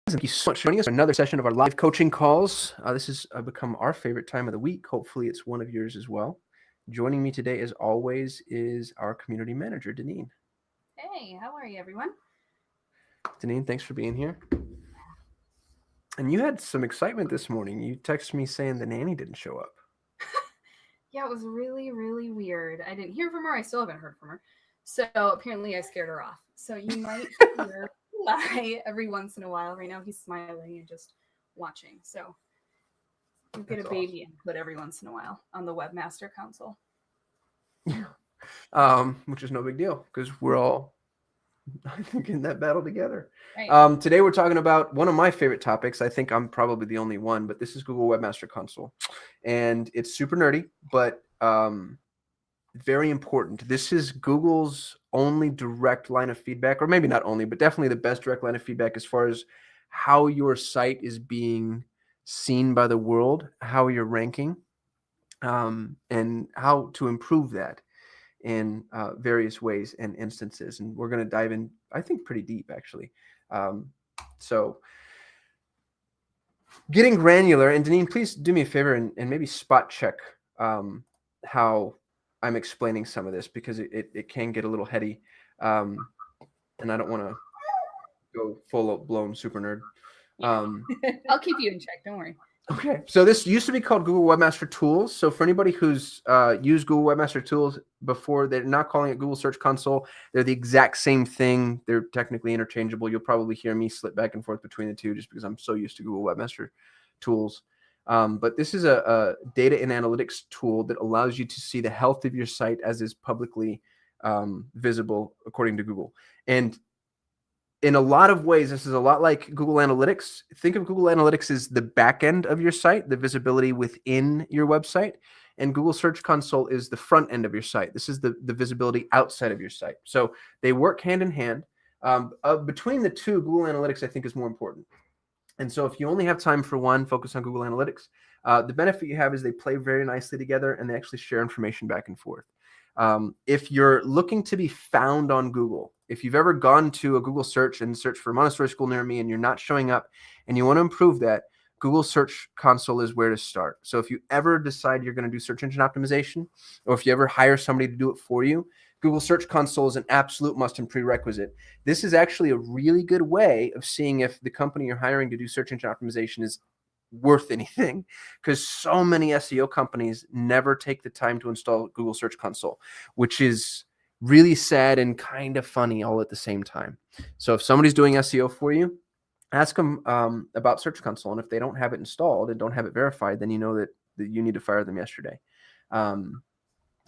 Thank you so much for joining us for another session of our live coaching calls. This has become our favorite time of the week. Hopefully, it's one of yours as well. Joining me today, as always, is our community manager, Deneen. Hey, how are you, everyone? Deneen, thanks for being here. And you had some excitement this morning. You texted me saying the nanny didn't show up. Yeah, it was really, really weird. I didn't hear from her. I still haven't heard from her. So apparently I scared her off. So you might hear lie every once in a while. Right now he's smiling and just watching. So you get That's a baby input every once in a while on the Webmaster Console. awesome. Which is no big deal because we're all, I think, in that battle together. Right. Today, we're talking about one of my favorite topics. I think I'm probably the only one, but this is Google Webmaster Console. And it's super nerdy, but very important. This is Google's only direct line of feedback, or maybe not only, but definitely the best direct line of feedback as far as how your site is being seen by the world, how you're ranking, and how to improve that in various ways and instances. And we're going to dive in, I think, pretty deep, actually. So getting granular, and Deneen, please do me a favor and maybe spot check how I'm explaining some of this because it can get a little heady, and I don't want to go full blown super nerd. I'll keep you in check. Don't worry. Okay, so this used to be called Google Webmaster Tools. So for anybody who's used Google Webmaster Tools before, they're not calling it Google Search Console. They're the exact same thing. They're technically interchangeable. You'll probably hear me slip back and forth between the two just because I'm so used to Google Webmaster Tools. But this is a data and analytics tool that allows you to see the health of your site as is publicly visible according to Google. And in a lot of ways, this is a lot like Google Analytics. Think of Google Analytics as the back end of your site, the visibility within your website. And Google Search Console is the front end of your site. This is the visibility outside of your site. So they work hand in hand. Between the two, Google Analytics, I think, is more important. And so if you only have time for one, focus on Google Analytics. The benefit you have is they play very nicely together and they actually share information back and forth. If you're looking to be found on Google, if you've ever gone to a Google search and searched for Montessori school near me and you're not showing up and you want to improve that, Google Search Console is where to start. So if you ever decide you're going to do search engine optimization, or if you ever hire somebody to do it for you, Google Search Console is an absolute must and prerequisite. This is actually a really good way of seeing if the company you're hiring to do search engine optimization is worth anything, because so many SEO companies never take the time to install Google Search Console, which is really sad and kind of funny all at the same time. So if somebody's doing SEO for you, ask them about Search Console, and if they don't have it installed and don't have it verified, then you know that you need to fire them yesterday.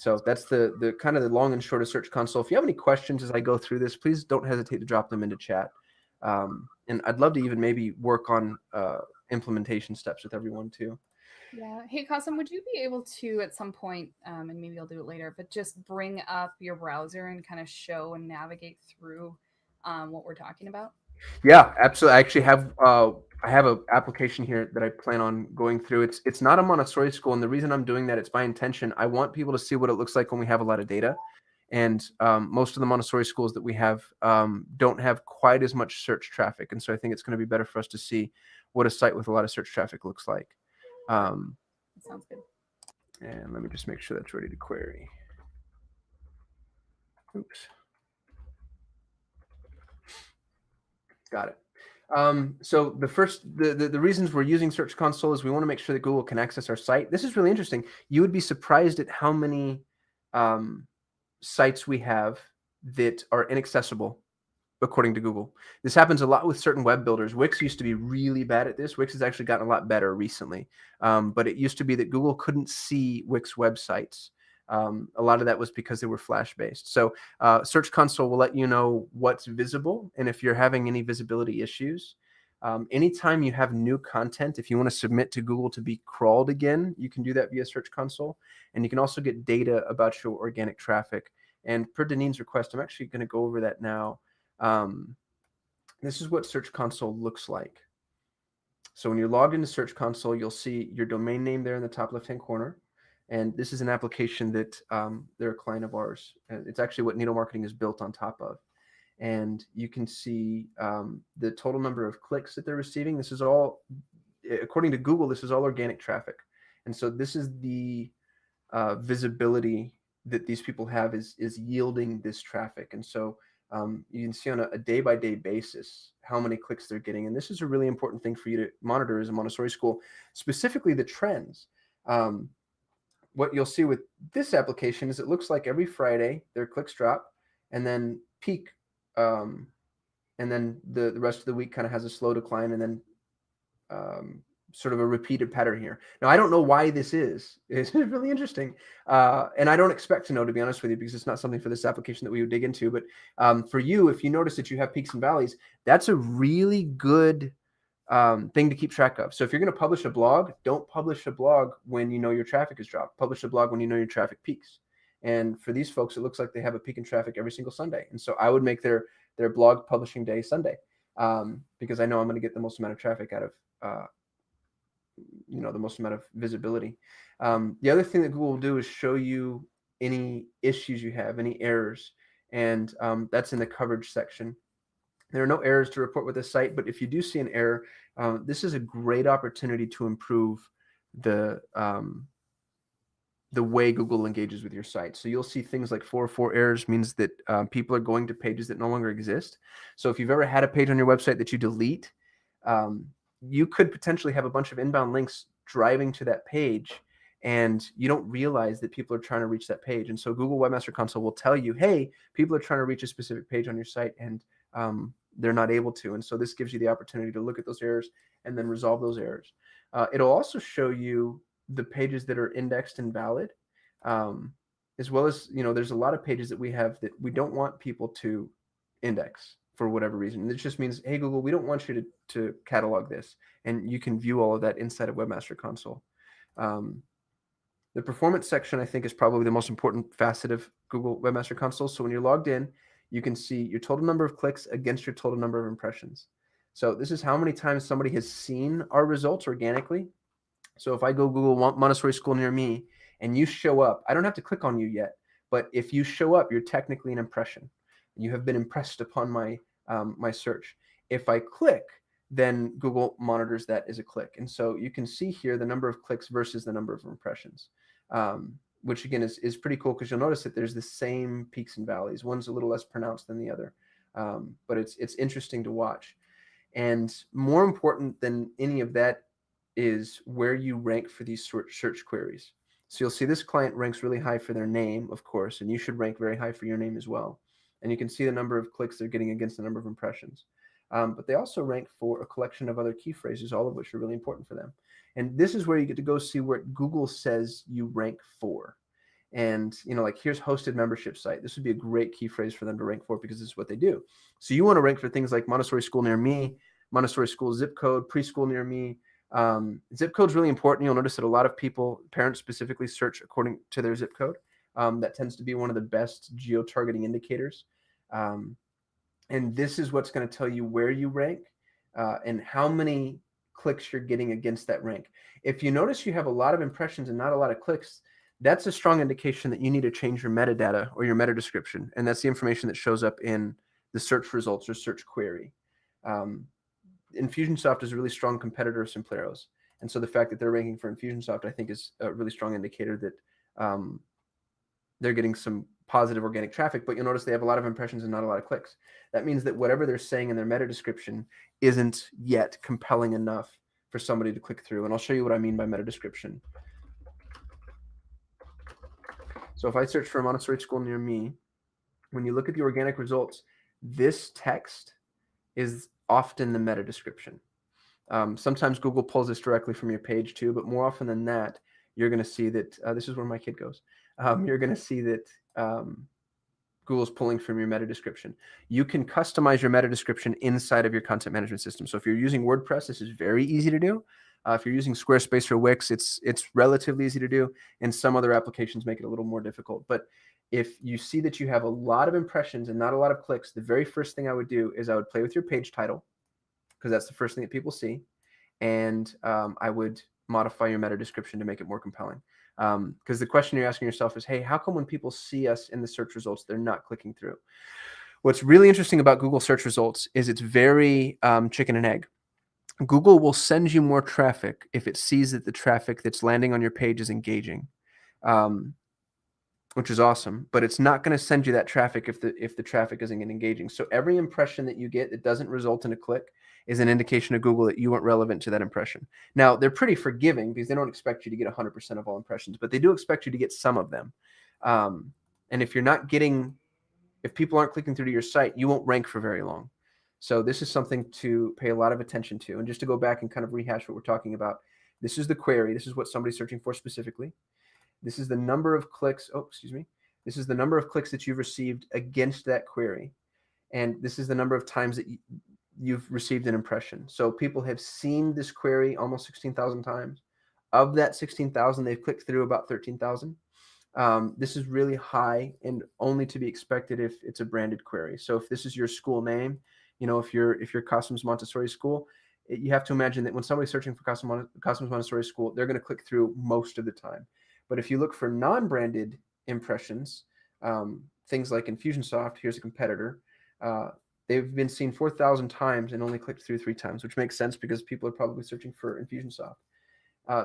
So that's the kind of the long and short of Search Console. If you have any questions as I go through this, please don't hesitate to drop them into chat. And I'd love to even maybe work on implementation steps with everyone too. Yeah. Hey, Kasim, would you be able to at some point, and maybe I'll do it later, but just bring up your browser and kind of show and navigate through what we're talking about? Yeah, absolutely. I have an application here that I plan on going through. It's not a Montessori school, and the reason I'm doing that, it's by intention. I want people to see what it looks like when we have a lot of data. And most of the Montessori schools that we have don't have quite as much search traffic, and so I think it's going to be better for us to see what a site with a lot of search traffic looks like. That sounds good. And let me just make sure that's ready to query. Oops. Got it. So the reasons we're using Search Console is we want to make sure that Google can access our site. This is really interesting. You would be surprised at how many sites we have that are inaccessible according to Google. This happens a lot with certain web builders. Wix used to be really bad at this. Wix has actually gotten a lot better recently. But it used to be that Google couldn't see Wix websites. A lot of that was because they were Flash-based. So Search Console will let you know what's visible, and if you're having any visibility issues. Anytime you have new content, if you want to submit to Google to be crawled again, you can do that via Search Console. And you can also get data about your organic traffic. And per Deneen's request, I'm actually going to go over that now. This is what Search Console looks like. So when you're logged into Search Console, you'll see your domain name there in the top left-hand corner. And this is an application that they're a client of ours. And it's actually what Needle Marketing is built on top of. and you can see the total number of clicks that they're receiving. This is all, according to Google, this is all organic traffic. And so this is the visibility that these people have is yielding this traffic. And so you can see on a day-by-day basis how many clicks they're getting. And this is a really important thing for you to monitor as a Montessori school, specifically the trends. What you'll see with this application is it looks like every Friday their clicks drop and then peak. And then the rest of the week kind of has a slow decline, and then sort of a repeated pattern here. Now, I don't know why this is. It's really interesting. And I don't expect to know, to be honest with you, because it's not something for this application that we would dig into. But for you, if you notice that you have peaks and valleys, that's a really good thing to keep track of. So if you're going to publish a blog, don't publish a blog when you know your traffic has dropped. Publish a blog when you know your traffic peaks. And for these folks, it looks like they have a peak in traffic every single Sunday. And so I would make their blog publishing day Sunday, because I know I'm going to get the most amount of traffic out of the most amount of visibility. The other thing that Google will do is show you any issues you have, any errors, and that's in the coverage section. There are no errors to report with this site, but if you do see an error, this is a great opportunity to improve the way Google engages with your site. So you'll see things like 404 errors means that people are going to pages that no longer exist. So if you've ever had a page on your website that you delete, you could potentially have a bunch of inbound links driving to that page, and you don't realize that people are trying to reach that page. And so Google Webmaster Console will tell you, hey, people are trying to reach a specific page on your site, and they're not able to. And so this gives you the opportunity to look at those errors and then resolve those errors. It'll also show you the pages that are indexed and valid, as well as, there's a lot of pages that we have that we don't want people to index for whatever reason. And it just means, hey, Google, we don't want you to catalog this. And you can view all of that inside of Webmaster Console. The performance section, I think, is probably the most important facet of Google Webmaster Console. So when you're logged in, you can see your total number of clicks against your total number of impressions. So this is how many times somebody has seen our results organically. So if I go Google Montessori School near me and you show up, I don't have to click on you yet, but if you show up, you're technically an impression. You have been impressed upon my my search. If I click, then Google monitors that as a click. And so you can see here the number of clicks versus the number of impressions, which again is pretty cool, because you'll notice that there's the same peaks and valleys. One's a little less pronounced than the other, but it's interesting to watch. And more important than any of that is where you rank for these search queries. So you'll see this client ranks really high for their name, of course, and you should rank very high for your name as well. And you can see the number of clicks they're getting against the number of impressions. But they also rank for a collection of other key phrases, all of which are really important for them. And this is where you get to go see what Google says you rank for. And, like here's hosted membership site. This would be a great key phrase for them to rank for, because this is what they do. So you want to rank for things like Montessori school near me, Montessori school zip code, preschool near me. Zip code is really important. You'll notice that a lot of people, parents specifically, search according to their zip code. That tends to be one of the best geo-targeting indicators. And this is what's going to tell you where you rank and how many clicks you're getting against that rank. If you notice you have a lot of impressions and not a lot of clicks, that's a strong indication that you need to change your metadata or your meta description. And that's the information that shows up in the search results or search query. Infusionsoft is a really strong competitor of Simpleros. And so the fact that they're ranking for Infusionsoft, I think, is a really strong indicator that they're getting some positive organic traffic, but you'll notice they have a lot of impressions and not a lot of clicks. That means that whatever they're saying in their meta description isn't yet compelling enough for somebody to click through. And I'll show you what I mean by meta description. So if I search for a Montessori school near me, when you look at the organic results, this text is often the meta description. Sometimes Google pulls this directly from your page too, but more often than that, you're going to see that this is where my kid goes. You're going to see that Google's pulling from your meta description. You can customize your meta description inside of your content management system. So if you're using WordPress, this is very easy to do. If you're using Squarespace or Wix, it's relatively easy to do. And some other applications make it a little more difficult. But if you see that you have a lot of impressions and not a lot of clicks, the very first thing I would do is I would play with your page title, because that's the first thing that people see. And I would modify your meta description to make it more compelling. Because the question you're asking yourself is, hey, how come when people see us in the search results, they're not clicking through? What's really interesting about Google search results is it's very chicken and egg. Google will send you more traffic if it sees that the traffic that's landing on your page is engaging, which is awesome. But it's not going to send you that traffic if the traffic isn't engaging. So every impression that you get that doesn't result in a click is an indication to Google that you weren't relevant to that impression. Now, they're pretty forgiving because they don't expect you to get 100% of all impressions, but they do expect you to get some of them. And if people aren't clicking through to your site, you won't rank for very long. So this is something to pay a lot of attention to. And just to go back and kind of rehash what we're talking about, this is the query. This is what somebody's searching for specifically. This is the number of clicks. This is the number of clicks that you've received against that query. And this is the number of times that you've received an impression. So people have seen this query almost 16,000 times. Of that 16,000, they've clicked through about 13,000. This is really high and only to be expected if it's a branded query. So if this is your school name, if your Cosmos Montessori School, you have to imagine that when somebody's searching for Cosmos Montessori School, they're going to click through most of the time. But if you look for non-branded impressions, things like Infusionsoft, here's a competitor, they've been seen 4,000 times and only clicked through 3 times, which makes sense because people are probably searching for Infusionsoft.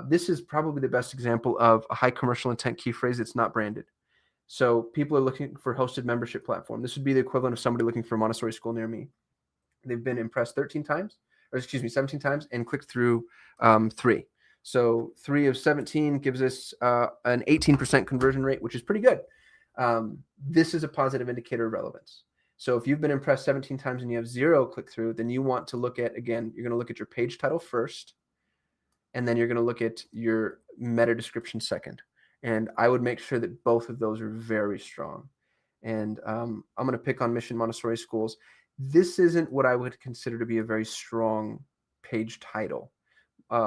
This is probably the best example of a high commercial intent key phrase that's not branded. So people are looking for hosted membership platform. This would be the equivalent of somebody looking for a Montessori school near me. They've been impressed 17 times and clicked through 3. So 3 of 17 gives us an 18% conversion rate, which is pretty good. This is a positive indicator of relevance. So if you've been impressed 17 times and you have 0 click through, then you want to look at, again, you're going to look at your page title first, and then you're going to look at your meta description second. And I would make sure that both of those are very strong. And I'm going to pick on Mission Montessori Schools. This isn't what I would consider to be a very strong page title.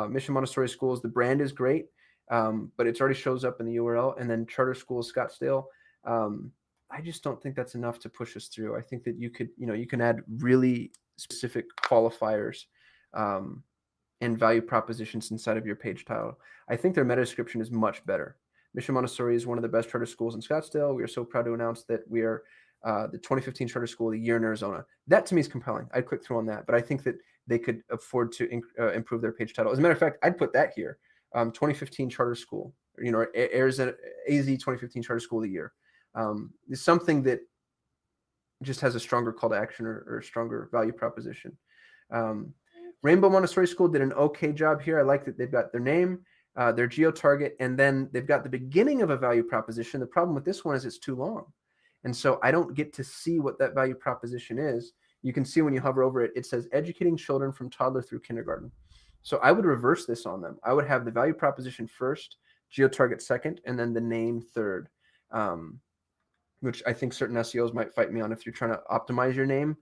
Mission Montessori Schools, the brand is great, but it already shows up in the URL. And then Charter Schools Scottsdale, I just don't think that's enough to push us through. I think that you can add really specific qualifiers and value propositions inside of your page title. I think their meta description is much better. Mission Montessori is one of the best charter schools in Scottsdale. We are so proud to announce that we are the 2015 Charter School of the Year in Arizona. That to me is compelling. I'd click through on that, but I think that they could afford to improve their page title. As a matter of fact, I'd put that here, 2015 Charter School, Arizona AZ 2015 Charter School of the Year. Is something that just has a stronger call to action or stronger value proposition. Rainbow Montessori School did an okay job here. I like that they've got their name, their geo-target, and then they've got the beginning of a value proposition. The problem with this one is it's too long. And so I don't get to see what that value proposition is. You can see when you hover over it, it says educating children from toddler through kindergarten. So I would reverse this on them. I would have the value proposition first, geo-target second, and then the name third, which I think certain SEOs might fight me on. If you're trying to optimize your name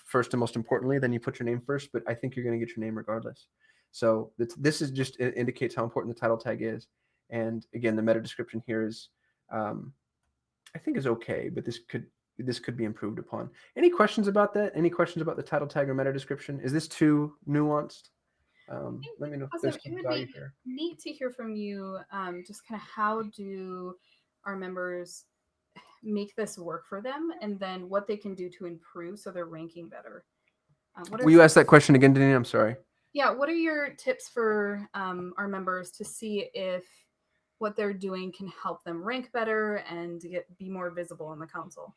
first and most importantly, then you put your name first, but I think you're going to get your name regardless. So this is just indicates how important the title tag is. And again, the meta description here is, I think is okay, but this could be improved upon. Any questions about that? Any questions about the title tag or meta description? Is this too nuanced? Let me know if there's some value here. Neat to hear from you. Just kind of how do our members make this work for them, and then what they can do to improve so they're ranking better. Will you ask that question again, Denise? I'm sorry. Yeah, what are your tips for our members to see if what they're doing can help them rank better and be more visible in the console?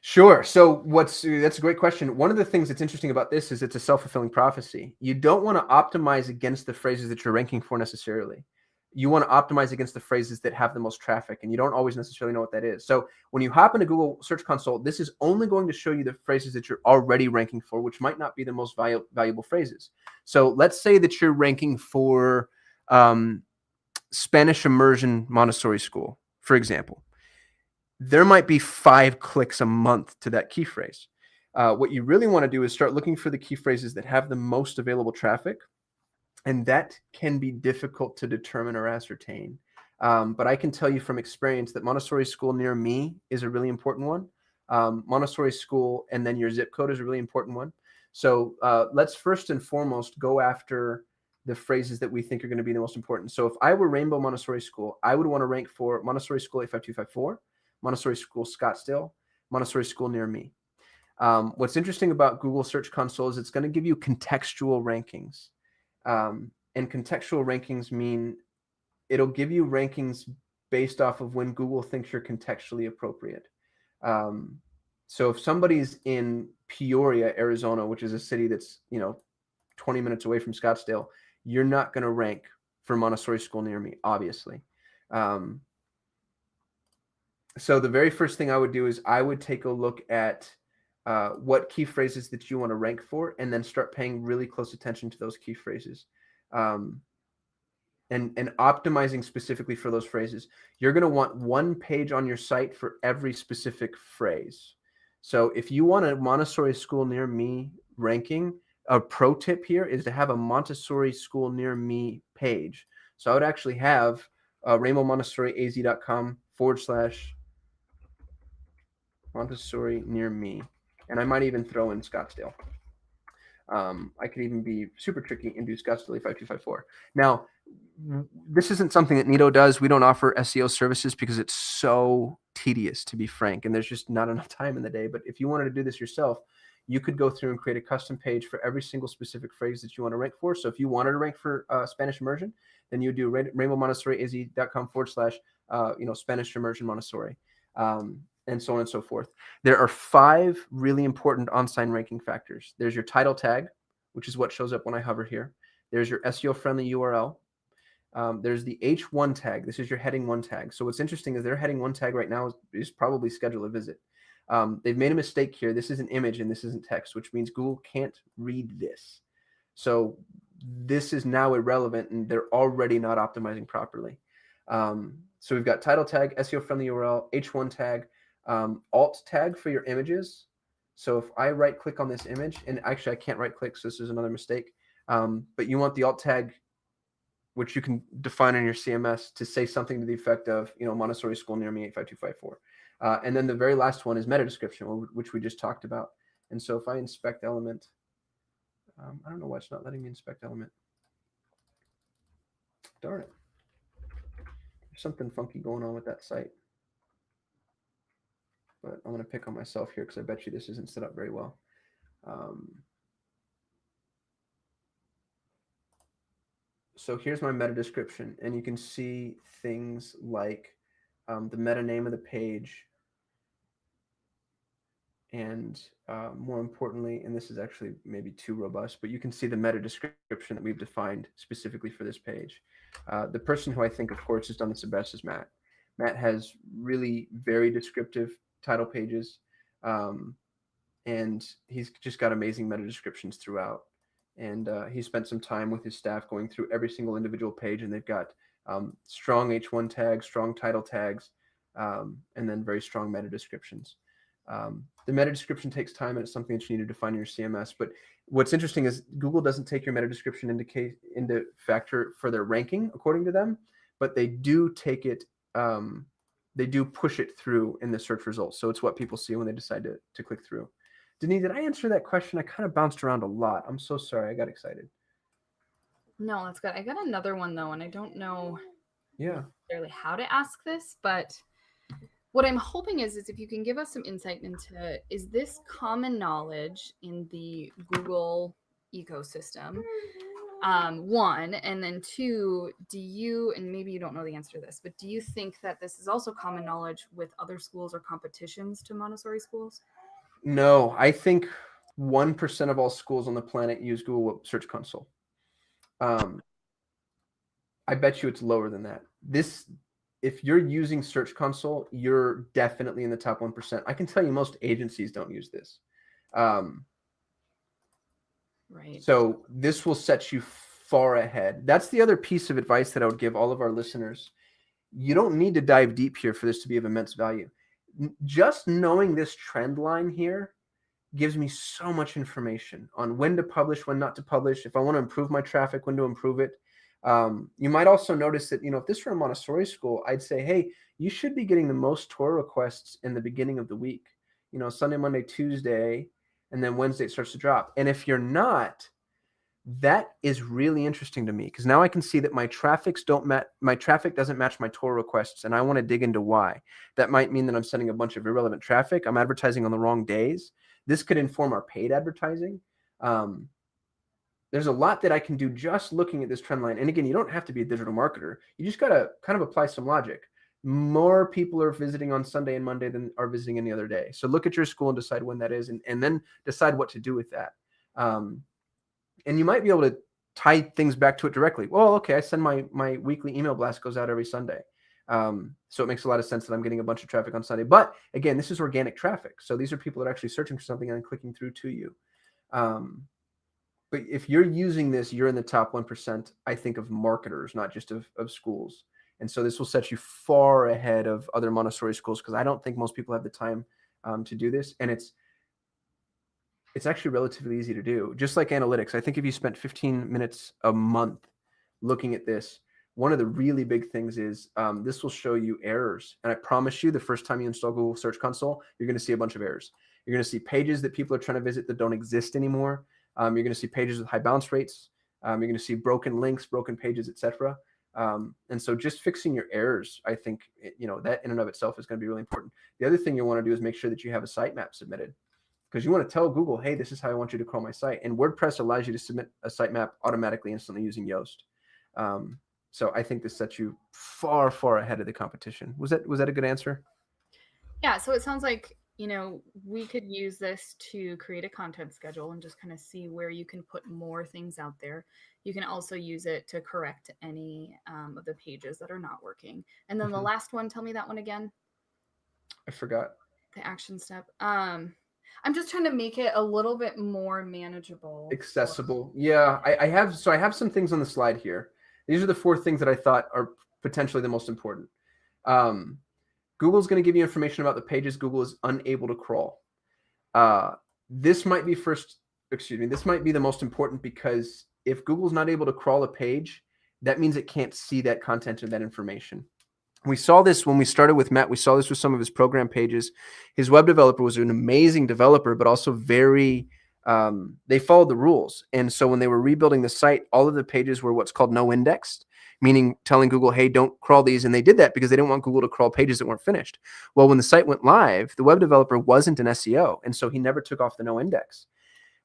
Sure. So that's a great question. One of the things that's interesting about this is it's a self-fulfilling prophecy. You don't want to optimize against the phrases that you're ranking for necessarily. You want to optimize against the phrases that have the most traffic, and you don't always necessarily know what that is. So when you hop into Google Search Console, this is only going to show you the phrases that you're already ranking for, which might not be the most valuable phrases. So let's say that you're ranking for Spanish Immersion Montessori School, for example. There might be 5 clicks a month to that key phrase. What you really want to do is start looking for the key phrases that have the most available traffic. And that can be difficult to determine or ascertain. But I can tell you from experience that Montessori school near me is a really important one. Montessori school and then your zip code is a really important one. So let's first and foremost go after the phrases that we think are going to be the most important. So if I were Rainbow Montessori School, I would want to rank for Montessori School 85254, Montessori School Scottsdale, Montessori School near me. What's interesting about Google Search Console is it's going to give you contextual rankings. And contextual rankings mean it'll give you rankings based off of when Google thinks you're contextually appropriate. So if somebody's in Peoria, Arizona, which is a city that's 20 minutes away from Scottsdale, you're not going to rank for Montessori school near me, obviously. So the very first thing I would do is I would take a look at what key phrases that you want to rank for, and then start paying really close attention to those key phrases. And optimizing specifically for those phrases. You're going to want one page on your site for every specific phrase. So if you want a Montessori school near me ranking, a pro tip here is to have a Montessori school near me page. So I would actually have RainbowMontessoriAZ.com/Montessori near me. And I might even throw in Scottsdale. I could even be super tricky and do Scottsdale 5254. Now, this isn't something that Nito does. We don't offer SEO services because it's so tedious, to be frank, and there's just not enough time in the day. But if you wanted to do this yourself, you could go through and create a custom page for every single specific phrase that you want to rank for. So if you wanted to rank for Spanish immersion, then you do RainbowMontessoriAZ.com/Spanish immersion Montessori. And so on and so forth. There are 5 really important on-site ranking factors. There's your title tag, which is what shows up when I hover here. There's your SEO-friendly URL. There's the H1 tag. This is your heading 1 tag. So what's interesting is their heading 1 tag right now is probably schedule a visit. They've made a mistake here. This is an image and this isn't text, which means Google can't read this. So this is now irrelevant, and they're already not optimizing properly. So we've got title tag, SEO-friendly URL, H1 tag, alt tag for your images. So if I right click on this image, and actually I can't right click, so this is another mistake, but you want the alt tag, which you can define in your CMS, to say something to the effect of, Montessori school near me 85254. And then the very last one is meta description, which we just talked about. And so if I inspect element, I don't know why it's not letting me inspect element. Darn it. There's something funky going on with that site. But I'm going to pick on myself here because I bet you this isn't set up very well. So here's my meta description, and you can see things like the meta name of the page, and more importantly, and this is actually maybe too robust, but you can see the meta description that we've defined specifically for this page. The person who I think, of course, has done this the best is Matt. Matt has really very descriptive title pages, and he's just got amazing meta descriptions throughout. And he spent some time with his staff going through every single individual page, and they've got strong H1 tags, strong title tags, and then very strong meta descriptions. The meta description takes time, and it's something that you need to define in your CMS. But what's interesting is Google doesn't take your meta description into factor for their ranking according to them, but they do take it. They do push it through in the search results. So it's what people see when they decide to click through. Denise, did I answer that question? I kind of bounced around a lot. I'm so sorry. I got excited. No, that's good. I got another one, though, and I don't know necessarily how to ask this, but what I'm hoping is if you can give us some insight into, is this common knowledge in the Google ecosystem? 1, and then 2, do you, and maybe you don't know the answer to this, but do you think that this is also common knowledge with other schools or competitions to Montessori schools? No, I think 1% of all schools on the planet use Google Search Console. I bet you it's lower than that. If you're using Search Console, you're definitely in the top 1%. I can tell you most agencies don't use this. Right. So this will set you far ahead. That's the other piece of advice that I would give all of our listeners. You don't need to dive deep here for this to be of immense value. Just knowing this trend line here gives me so much information on when to publish, when not to publish, if I want to improve my traffic, when to improve it. You might also notice that, if this were a Montessori school, I'd say, hey, you should be getting the most tour requests in the beginning of the week, Sunday, Monday, Tuesday, and then Wednesday it starts to drop. And if you're not, that is really interesting to me, because now I can see that my traffic doesn't match my tour requests, and I want to dig into why. That might mean that I'm sending a bunch of irrelevant traffic. I'm advertising on the wrong days. This could inform our paid advertising. There's a lot that I can do just looking at this trend line. And again, you don't have to be a digital marketer. You just got to kind of apply some logic. More people are visiting on Sunday and Monday than are visiting any other day. So look at your school and decide when that is, and then decide what to do with that. And you might be able to tie things back to it directly. Well, okay, I send my weekly email blast goes out every Sunday. So it makes a lot of sense that I'm getting a bunch of traffic on Sunday. But again, this is organic traffic. So these are people that are actually searching for something and clicking through to you. But if you're using this, you're in the top 1%, I think, of marketers, not just of schools. And so this will set you far ahead of other Montessori schools, because I don't think most people have the time to do this. And it's actually relatively easy to do. Just like analytics, I think if you spent 15 minutes a month looking at this, one of the really big things is this will show you errors. And I promise you, the first time you install Google Search Console, you're going to see a bunch of errors. You're going to see pages that people are trying to visit that don't exist anymore. You're going to see pages with high bounce rates. You're going to see broken links, broken pages, etc. And so just fixing your errors, I think, that in and of itself is going to be really important. The other thing you want to do is make sure that you have a sitemap submitted, because you want to tell Google, hey, this is how I want you to crawl my site. And WordPress allows you to submit a sitemap automatically, instantly using Yoast. So I think this sets you far, far ahead of the competition. Was that a good answer? Yeah. So it sounds like, we could use this to create a content schedule and just kind of see where you can put more things out there. You can also use it to correct any of the pages that are not working. And then the last one, tell me that one again. I forgot. The action step. I'm just trying to make it a little bit more manageable. Accessible. Yeah, I have some things on the slide here. These are the 4 things that I thought are potentially the most important. Google's going to give you information about the pages Google is unable to crawl. This might be the most important, because if Google's not able to crawl a page, that means it can't see that content or that information. We saw this when we started with Matt. We saw this with some of his program pages. His web developer was an amazing developer, but also very, they followed the rules. And so when they were rebuilding the site, all of the pages were what's called no indexed, meaning telling Google, hey, don't crawl these. And they did that because they didn't want Google to crawl pages that weren't finished. Well, when the site went live, the web developer wasn't an SEO. And so he never took off the no index,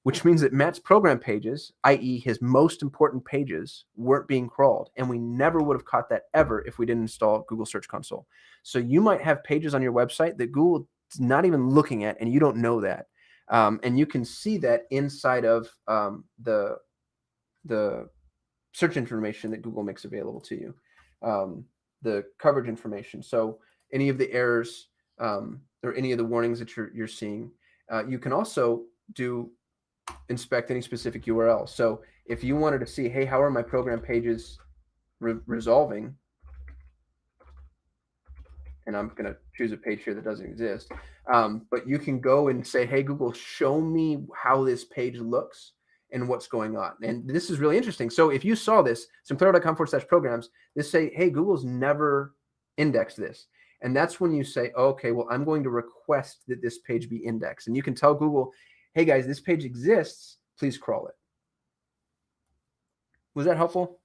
which means that Matt's program pages, i.e. his most important pages, weren't being crawled. And we never would have caught that ever if we didn't install Google Search Console. So you might have pages on your website that Google is not even looking at, and you don't know that. And you can see that inside of the search information that Google makes available to you, the coverage information. So any of the errors or any of the warnings that you're seeing, you can also inspect any specific URL. So if you wanted to see, hey, how are my program pages resolving? And I'm going to choose a page here that doesn't exist. But you can go and say, hey, Google, show me how this page looks and what's going on. And this is really interesting. So if you saw this, simplero.com/programs, this say, hey, Google's never indexed this. And that's when you say, okay, well, I'm going to request that this page be indexed. And you can tell Google, hey, guys, this page exists. Please crawl it. Was that helpful?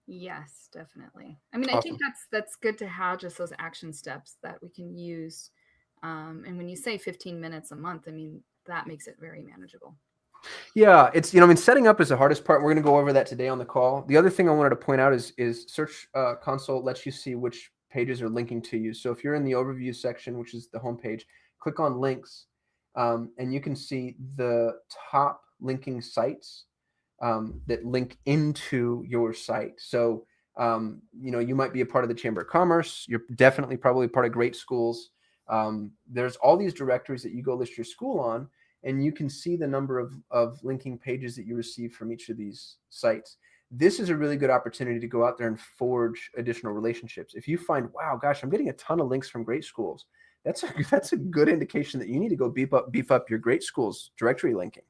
Yes, definitely. I mean, Awesome. I think that's good to have, just those action steps that we can use. And when you say 15 minutes a month, I mean, that makes it very manageable. Yeah, it's, setting up is the hardest part. We're going to go over that today on the call. The other thing I wanted to point out is Search Console lets you see which pages are linking to you. So if you're in the overview section, which is the home page, click on links, and you can see the top linking sites that link into your site. So, you might be a part of the Chamber of Commerce. You're definitely probably part of great schools. There's all these directories that you go list your school on, and you can see the number of linking pages that you receive from each of these sites. This is a really good opportunity to go out there and forge additional relationships. If you find, wow, gosh, I'm getting a ton of links from great schools, that's a good indication that you need to go beef up your great schools directory linking.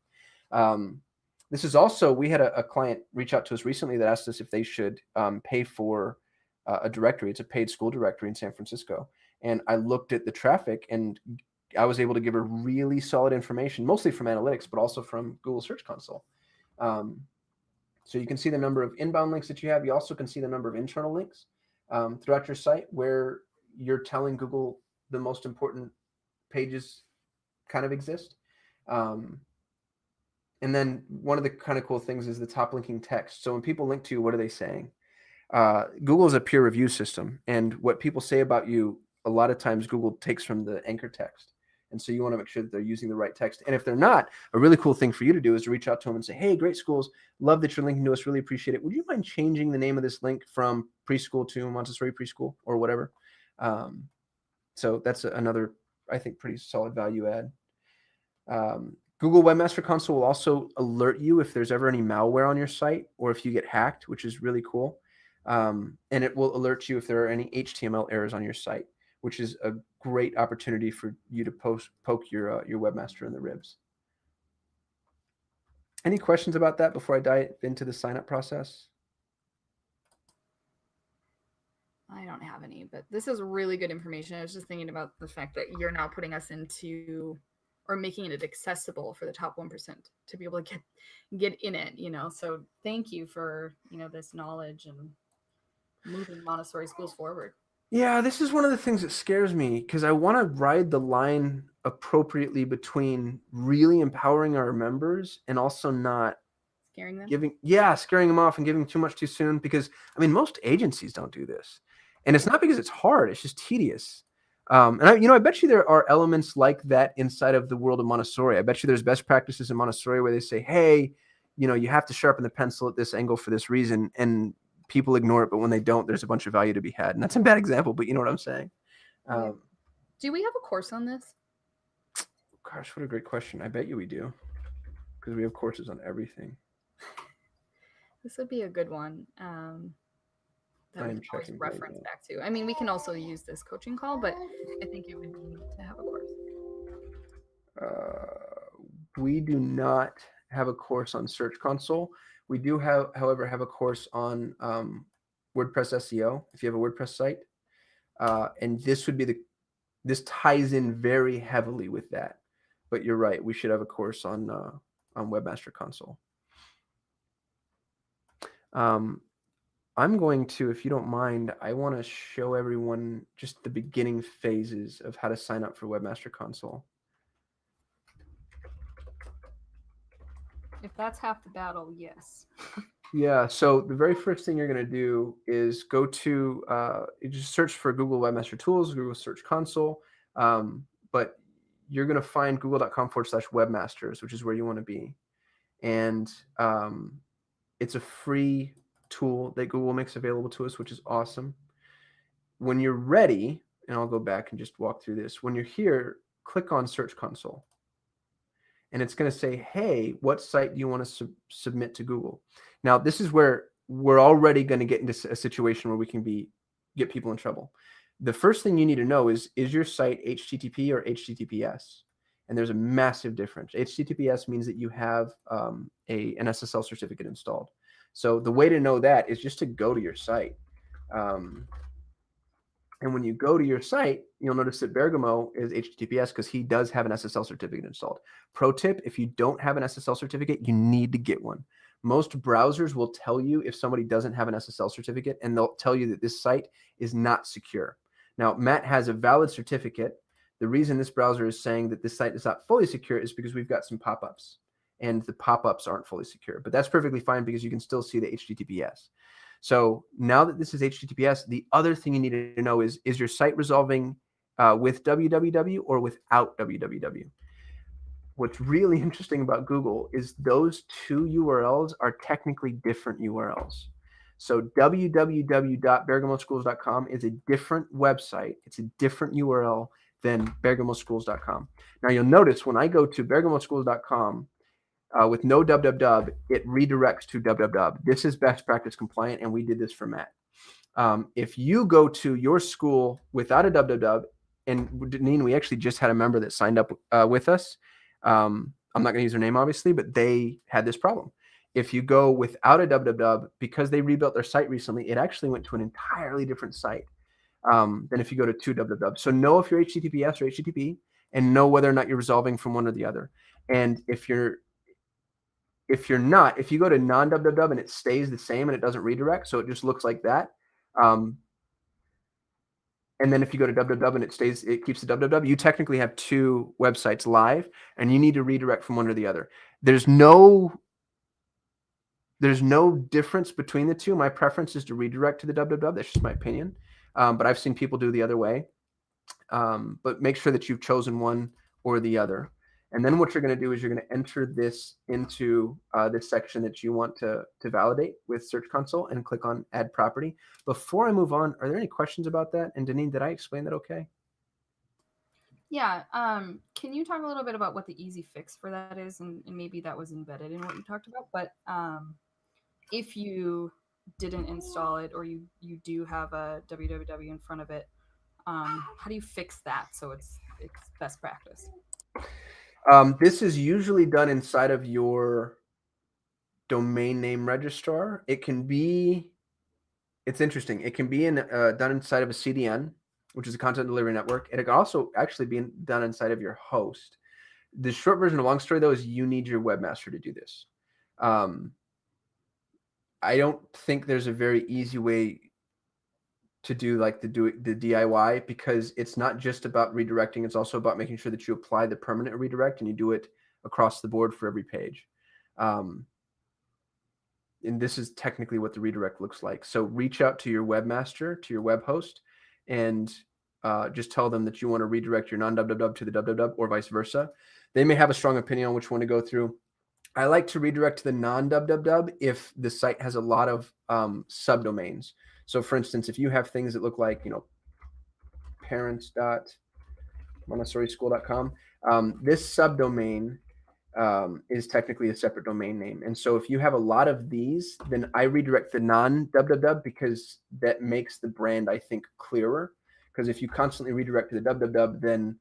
This is also, we had a client reach out to us recently that asked us if they should pay for a directory. It's a paid school directory in San Francisco. And I looked at the traffic, and I was able to give her really solid information, mostly from analytics, but also from Google Search Console. So you can see the number of inbound links that you have. You also can see the number of internal links throughout your site, where you're telling Google the most important pages kind of exist. And then one of the kind of cool things is the top linking text. So when people link to you, what are they saying? Google is a peer review system, and what people say about you, a lot of times Google takes from the anchor text. And so you want to make sure that they're using the right text. And if they're not, a really cool thing for you to do is to reach out to them and say, hey, great schools, love that you're linking to us, really appreciate it. Would you mind changing the name of this link from preschool to Montessori preschool or whatever? So that's another, I think, pretty solid value add. Google Webmaster Console will also alert you if there's ever any malware on your site or if you get hacked, which is really cool. And it will alert you if there are any HTML errors on your site, which is a great opportunity for you to poke your webmaster in the ribs. Any questions about that before I dive into the sign up process? I don't have any, but this is really good information. I was just thinking about the fact that you're now putting us into, or making it accessible for the top 1% to be able to get in it, So thank you for, this knowledge and moving Montessori schools forward. Yeah, this is one of the things that scares me because I want to ride the line appropriately between really empowering our members and also not scaring them. Scaring them off and giving too much too soon. Because I mean, most agencies don't do this, and it's not because it's hard; it's just tedious. And I bet you there are elements like that inside of the world of Montessori. I bet you there's best practices in Montessori where they say, "Hey, you have to sharpen the pencil at this angle for this reason," and people ignore it, but when they don't, there's a bunch of value to be had. And that's a bad example, but you know what I'm saying. Do we have a course on this? Gosh, what a great question. I bet you we do, because we have courses on everything. This would be a good one. That we can always reference back to. I mean, we can also use this coaching call, but I think it would be neat to have a course. We do not have a course on Search Console. We do however, have a course on WordPress SEO if you have a WordPress site. And this ties in very heavily with that. But you're right, we should have a course on Webmaster Console. I'm going to, if you don't mind, I want to show everyone just the beginning phases of how to sign up for Webmaster Console. If that's half the battle, yes. Yeah, so the very first thing you're going to do is go to, you just search for Google Webmaster Tools, Google Search Console, but you're going to find google.com/webmasters, which is where you want to be. And it's a free tool that Google makes available to us, which is awesome. When you're ready, and I'll go back and just walk through this. When you're here, click on Search Console. And it's going to say, hey, what site do you want to submit to Google? Now, this is where we're already going to get into a situation where we can get people in trouble. The first thing you need to know is your site HTTP or HTTPS? And there's a massive difference. HTTPS means that you have an SSL certificate installed. So the way to know that is just to go to your site. And when you go to your site, you'll notice that Bergamo is HTTPS because he does have an SSL certificate installed. Pro tip, if you don't have an SSL certificate, you need to get one. Most browsers will tell you if somebody doesn't have an SSL certificate, and they'll tell you that this site is not secure. Now, Matt has a valid certificate. The reason this browser is saying that this site is not fully secure is because we've got some pop-ups, and the pop-ups aren't fully secure. But that's perfectly fine because you can still see the HTTPS. So now that this is HTTPS, the other thing you need to know is your site resolving with www or without www? What's really interesting about Google is those two URLs are technically different URLs. So www.bergamoschools.com is a different website. It's a different URL than bergamoschools.com. Now you'll notice when I go to bergamoschools.com with no www, it redirects to www. This is best practice compliant, and we did this for Matt. If you go to your school without a www, and Deneen, we actually just had a member that signed up with us. I'm not going to use their name, obviously, but they had this problem. If you go without a www, because they rebuilt their site recently, it actually went to an entirely different site than if you go to two www. So know if you're HTTPS or HTTP, and know whether or not you're resolving from one or the other. And if you're not, if you go to non-www and it stays the same and it doesn't redirect, so it just looks like that, And then if you go to www and it keeps the www, you technically have two websites live, and you need to redirect from one to the other. There's no difference between the two. My preference is to redirect to the www. That's just my opinion. But I've seen people do the other way. But make sure that you've chosen one or the other. And then what you're going to do is you're going to enter this into this section that you want to validate with Search Console and click on Add Property. Before I move on, are there any questions about that? And Deneen, did I explain that okay? Yeah. Can you talk a little bit about what the easy fix for that is? And maybe that was embedded in what you talked about. But if you didn't install it, or you do have a www in front of it, how do you fix that so it's best practice? This is usually done inside of your domain name registrar. It can be, it's interesting. It can be done inside of a CDN, which is a content delivery network. And it can also actually be done inside of your host. The short version of the long story, though, is you need your webmaster to do this. I don't think there's a very easy way to do like the DIY, because it's not just about redirecting. It's also about making sure that you apply the permanent redirect and you do it across the board for every page. And this is technically what the redirect looks like. So reach out to your webmaster, to your web host, and just tell them that you want to redirect your non-www to the www, or vice versa. They may have a strong opinion on which one to go through. I like to redirect to the non-www if the site has a lot of subdomains. So for instance, if you have things that look like, parents.montessorischool.com, this subdomain is technically a separate domain name. And so if you have a lot of these, then I redirect the non-www, because that makes the brand, I think, clearer. Because if you constantly redirect to the www, then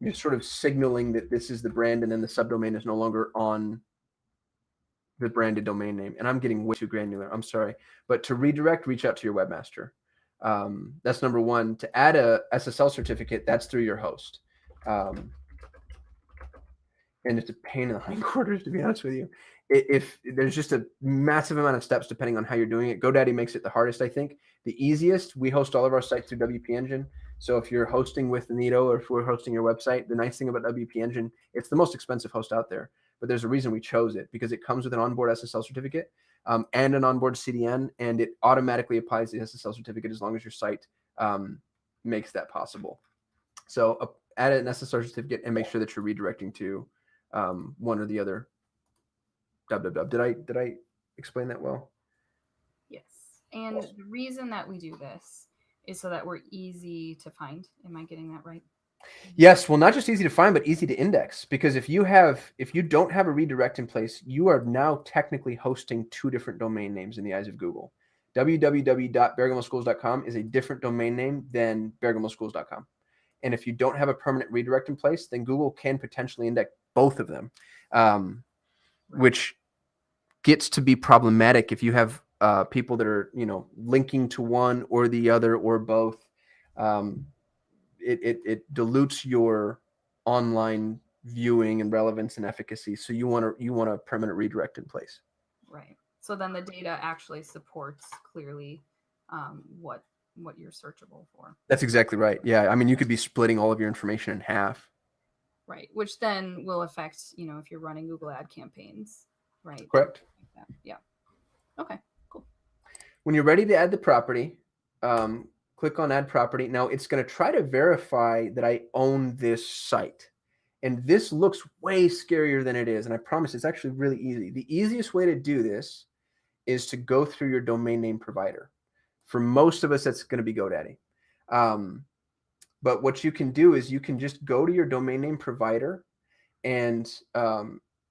you're sort of signaling that this is the brand, and then the subdomain is no longer on the branded domain name. And I'm getting way too granular. I'm sorry. But to redirect, reach out to your webmaster. That's number one. To add a SSL certificate, that's through your host. And it's a pain in the hindquarters, to be honest with you. If there's just a massive amount of steps depending on how you're doing it. GoDaddy makes it the hardest, I think. The easiest, we host all of our sites through WP Engine. So if you're hosting with Neato, or if we're hosting your website, the nice thing about WP Engine, it's the most expensive host out there. But there's a reason we chose it, because it comes with an onboard SSL certificate and an onboard CDN, and it automatically applies the SSL certificate as long as your site makes that possible. So add an SSL certificate and make sure that you're redirecting to one or the other www. Did I explain that well? Yes. And the reason that we do this is so that we're easy to find. Am I getting that right? Yes. Well, not just easy to find, but easy to index. Because if you don't have a redirect in place, you are now technically hosting two different domain names in the eyes of Google. www.bergamoschools.com is a different domain name than bergamoschools.com. And if you don't have a permanent redirect in place, then Google can potentially index both of them, which gets to be problematic if you have people that are, linking to one or the other or both. It dilutes your online viewing and relevance and efficacy. So you want a permanent redirect in place. Right. So then the data actually supports clearly what you're searchable for. That's exactly right. Yeah. I mean, you could be splitting all of your information in half. Right. Which then will affect, if you're running Google ad campaigns, right? Correct. Like that. Yeah. Okay, cool. When you're ready to add the property, click on Add Property. Now it's going to try to verify that I own this site. And this looks way scarier than it is. And I promise it's actually really easy. The easiest way to do this is to go through your domain name provider. For most of us, that's going to be GoDaddy. But what you can do is you can just go to your domain name provider, and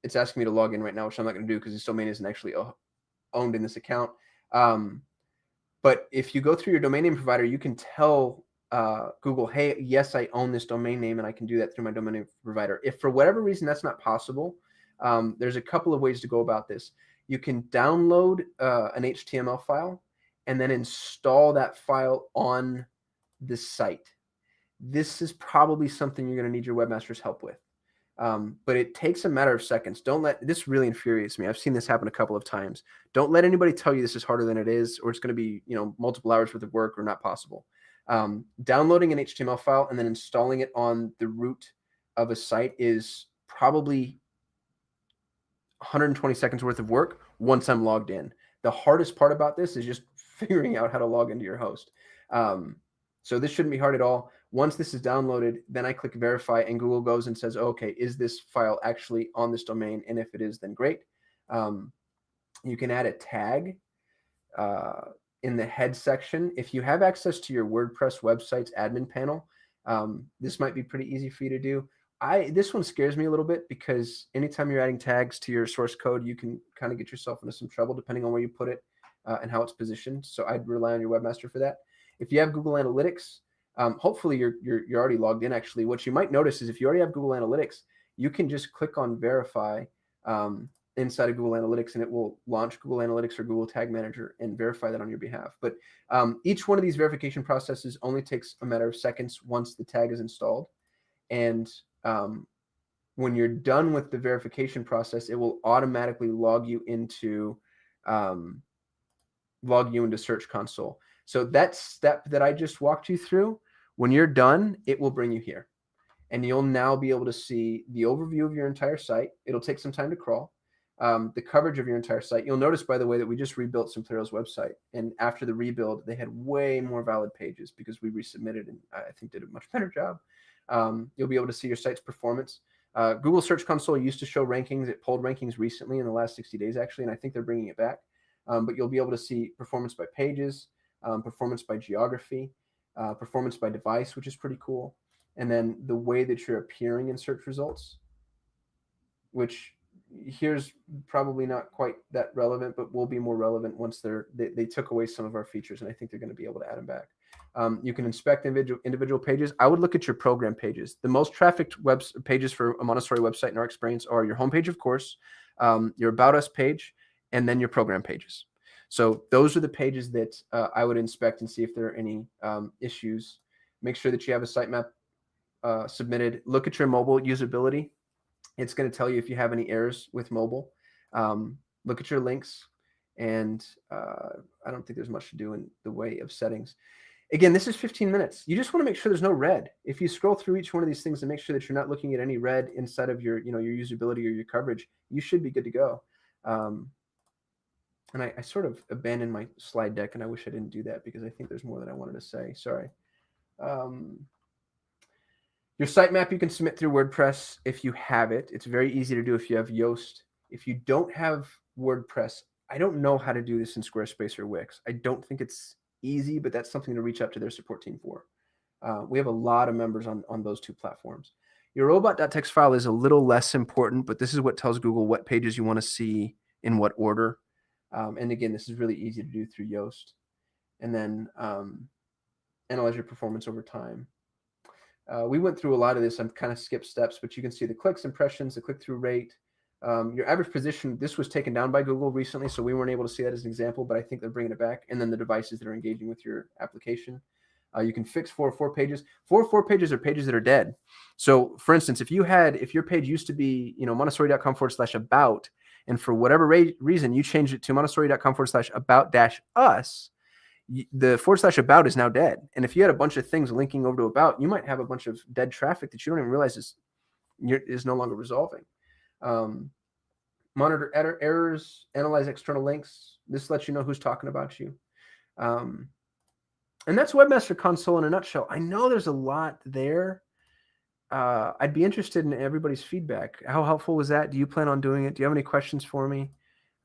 it's asking me to log in right now, which I'm not going to do because this domain isn't actually owned in this account. But if you go through your domain name provider, you can tell Google, hey, yes, I own this domain name, and I can do that through my domain name provider. If for whatever reason that's not possible, there's a couple of ways to go about this. You can download an HTML file and then install that file on the site. This is probably something you're going to need your webmaster's help with. But it takes a matter of seconds. This really infuriates me. I've seen this happen a couple of times. Don't let anybody tell you this is harder than it is, or it's going to be, multiple hours worth of work or not possible. Downloading an HTML file and then installing it on the root of a site is probably 120 seconds worth of work once I'm logged in. The hardest part about this is just figuring out how to log into your host. So this shouldn't be hard at all. Once this is downloaded, then I click verify and Google goes and says, okay, is this file actually on this domain? And if it is, then great. You can add a tag in the head section. If you have access to your WordPress website's admin panel, this might be pretty easy for you to do. This one scares me a little bit because anytime you're adding tags to your source code, you can kind of get yourself into some trouble depending on where you put it and how it's positioned. So I'd rely on your webmaster for that. If you have Google Analytics, hopefully you're already logged in. Actually, what you might notice is if you already have Google Analytics, you can just click on verify inside of Google Analytics, and it will launch Google Analytics or Google Tag Manager and verify that on your behalf. But each one of these verification processes only takes a matter of seconds once the tag is installed. And when you're done with the verification process, it will automatically log you into Search Console. So that step that I just walked you through, when you're done, it will bring you here. And you'll now be able to see the overview of your entire site. It'll take some time to crawl. The coverage of your entire site. You'll notice, by the way, that we just rebuilt Simpliero's website. And after the rebuild, they had way more valid pages because we resubmitted and I think did a much better job. You'll be able to see your site's performance. Google Search Console used to show rankings. It pulled rankings recently in the last 60 days, actually, and I think they're bringing it back. But you'll be able to see performance by pages, performance by geography, performance by device, which is pretty cool. And then the way that you're appearing in search results, which here's probably not quite that relevant, but will be more relevant once they took away some of our features, and I think they're going to be able to add them back. You can inspect individual pages. I would look at your program pages. The most trafficked pages for a Montessori website in our experience are your homepage, of course, your About Us page, and then your program pages. So those are the pages that I would inspect and see if there are any issues. Make sure that you have a sitemap submitted. Look at your mobile usability. It's going to tell you if you have any errors with mobile. Look at your links, and I don't think there's much to do in the way of settings. Again, this is 15 minutes. You just want to make sure there's no red. If you scroll through each one of these things and make sure that you're not looking at any red inside of your usability or your coverage, you should be good to go. And I sort of abandoned my slide deck, and I wish I didn't do that because I think there's more that I wanted to say. Sorry. Your sitemap you can submit through WordPress if you have it. It's very easy to do if you have Yoast. If you don't have WordPress, I don't know how to do this in Squarespace or Wix. I don't think it's easy, but that's something to reach out to their support team for. We have a lot of members on those two platforms. Your robot.txt file is a little less important, but this is what tells Google what pages you want to see in what order. And again, this is really easy to do through Yoast. And then analyze your performance over time. We went through a lot of this. I'm kind of skipped steps, but you can see the clicks, impressions, the click-through rate, your average position. This was taken down by Google recently, so we weren't able to see that as an example, but I think they're bringing it back. And then the devices that are engaging with your application. You can fix 404 pages. 404 pages are pages that are dead. So for instance, if your page used to be, Montessori.com/about, and for whatever reason you changed it to Montessori.com/about-us, the /about is now dead. And if you had a bunch of things linking over to about, you might have a bunch of dead traffic that you don't even realize is no longer resolving. Monitor errors, analyze external links. This lets you know who's talking about you. And that's Webmaster Console in a nutshell. I know there's a lot there. I'd be interested in everybody's feedback. How helpful was that? Do you plan on doing it? Do you have any questions for me?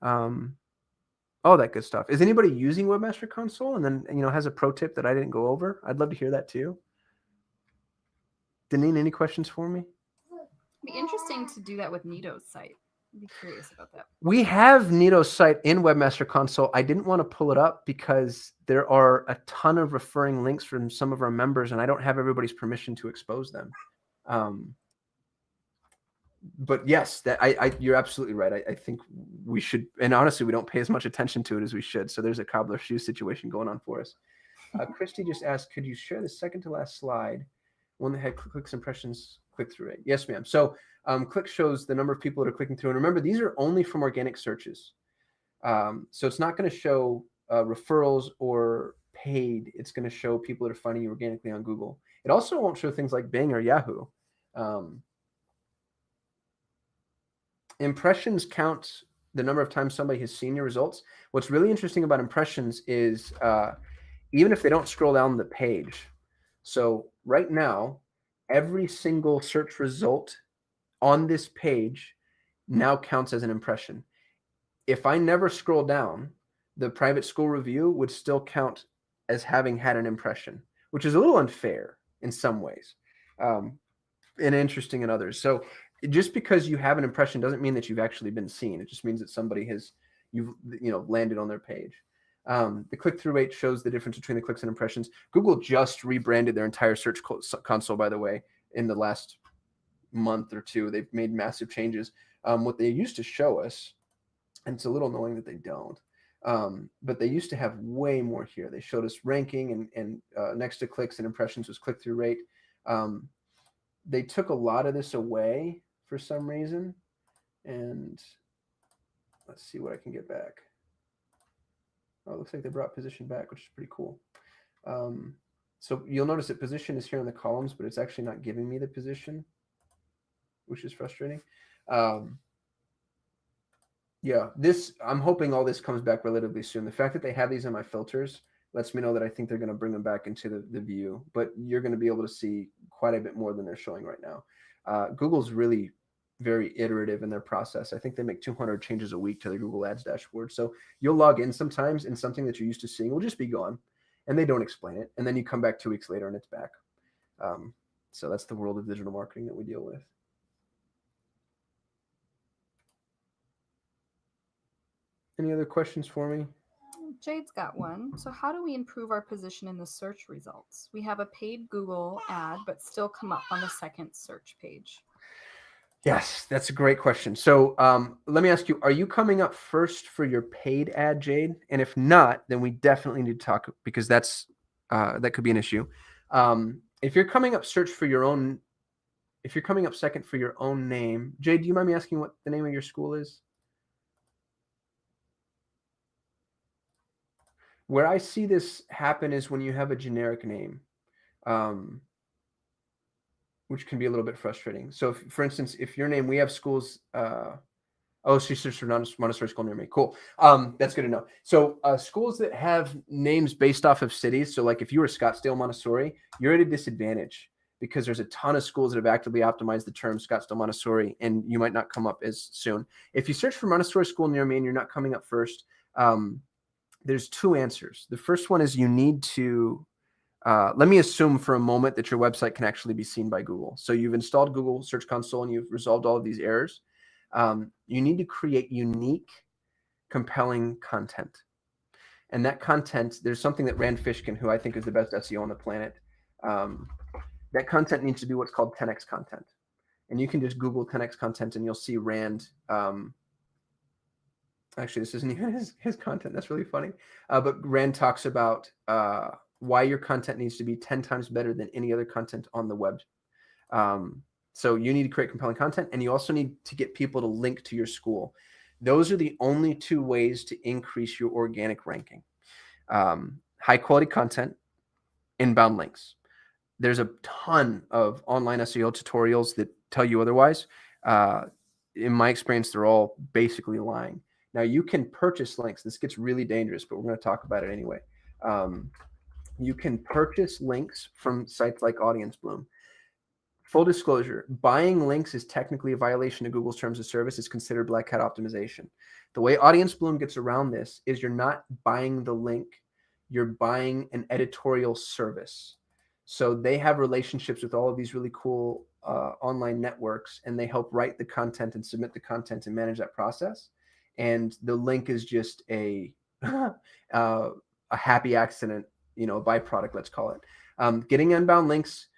All that good stuff. Is anybody using Webmaster Console and then has a pro tip that I didn't go over? I'd love to hear that too. Deneen, any questions for me? It'd be interesting to do that with Nito's site. I'd be curious about that. We have Nito's site in Webmaster Console. I didn't want to pull it up because there are a ton of referring links from some of our members, and I don't have everybody's permission to expose them. But yes, you're absolutely right. I think we should, and honestly, we don't pay as much attention to it as we should. So there's a cobbler shoe situation going on for us. Christy just asked, could you share the second to last slide, one that had clicks, impressions, click-through rate? Yes, ma'am. So click shows the number of people that are clicking through. And remember, these are only from organic searches. So it's not going to show referrals or paid, it's going to show people that are finding you organically on Google. It also won't show things like Bing or Yahoo. Impressions count the number of times somebody has seen your results. What's really interesting about impressions is even if they don't scroll down the page. So right now, every single search result on this page now counts as an impression. If I never scroll down, the private school review would still count as having had an impression, which is a little unfair in some ways, and interesting in others. So just because you have an impression doesn't mean that you've actually been seen. It just means that somebody has, you've landed on their page. The click-through rate shows the difference between the clicks and impressions. Google just rebranded their entire search console, by the way, in the last month or two. They've made massive changes. What they used to show us, and it's a little annoying that they don't, but they used to have way more here. They showed us ranking, and next to clicks and impressions was click-through rate. They took a lot of this away for some reason, and let's see what I can get back. Oh, it looks like they brought position back, which is pretty cool. So you'll notice that position is here in the columns, but it's actually not giving me the position, which is frustrating. Yeah, I'm hoping all this comes back relatively soon. The fact that they have these in my filters lets me know that I think they're going to bring them back into the view, but you're going to be able to see quite a bit more than they're showing right now. Google's really very iterative in their process. I think they make 200 changes a week to their Google Ads dashboard. So you'll log in sometimes and something that you're used to seeing will just be gone, and they don't explain it. And then you come back 2 weeks later and it's back. So that's the world of digital marketing that we deal with. Any other questions for me? Jade's got one. So how do we improve our position in the search results? We have a paid Google ad, but still come up on the second search page. Yes, that's a great question. So let me ask you, are you coming up first for your paid ad, Jade? And if not, then we definitely need to talk, because that could be an issue. If you're coming up second for your own name, Jade, do you mind me asking what the name of your school is? Where I see this happen is when you have a generic name, which can be a little bit frustrating. So, for instance, if your name, we have schools, she searched for Montessori school near me. Cool. That's good to know. So schools that have names based off of cities, so like if you were Scottsdale Montessori, you're at a disadvantage because there's a ton of schools that have actively optimized the term Scottsdale Montessori, and you might not come up as soon. If you search for Montessori school near me and you're not coming up first, there's two answers. The first one is you need to, let me assume for a moment that your website can actually be seen by Google. So you've installed Google Search Console and you've resolved all of these errors. You need to create unique, compelling content. And that content, there's something that Rand Fishkin, who I think is the best SEO on the planet, that content needs to be what's called 10x content. And you can just Google 10x content and you'll see Rand. Actually, this isn't even his content. That's really funny. But Rand talks about why your content needs to be 10 times better than any other content on the web. So you need to create compelling content, and you also need to get people to link to your school. Those are the only two ways to increase your organic ranking. High quality content, inbound links. There's a ton of online SEO tutorials that tell you otherwise. In my experience, they're all basically lying. Now you can purchase links. This gets really dangerous, but we're going to talk about it anyway. You can purchase links from sites like Audience Bloom. Full disclosure, buying links is technically a violation of Google's terms of service. It's considered black hat optimization. The way Audience Bloom gets around this is you're not buying the link, you're buying an editorial service. So they have relationships with all of these really cool online networks, and they help write the content and submit the content and manage that process. And the link is just a happy accident, a byproduct, let's call it. Getting inbound links